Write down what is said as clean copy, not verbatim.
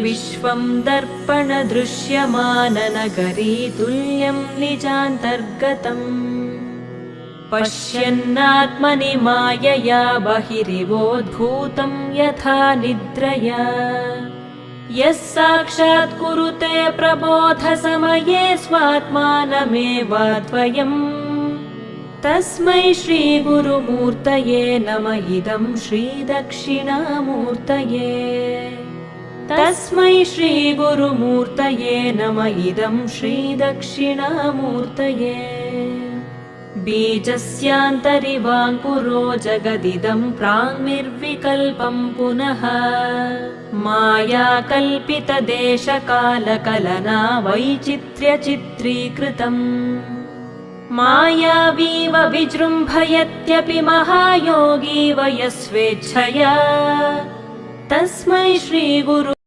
विश्वं दर्पणदृश्यमाननगरी तुल्यं निजान्तर्गतम् पश्यन्नात्मनि मायया बहिरिवोद्भूतं यथा निद्रया यः साक्षात् कुरुते प्रबोधसमये स्वात्मानमेवाद्वयम् तस्मै श्रीगुरुमूर्तये नमः इदं श्रीदक्षिणामूर्तये तस्मै श्रीगुरुमूर्तये नमः इदं श्रीदक्षिणामूर्तये बीजस्यान्तरिवाङ्कुरो जगदिदं प्राङ्निर्विकल्पं पुनः मायाकल्पितदेशकालकलना वैचित्र्यचित्रीकृतम् मायावीव विजृम्भयत्यपि महायोगी वयस्वेच्छया तस्मै श्रीगुरु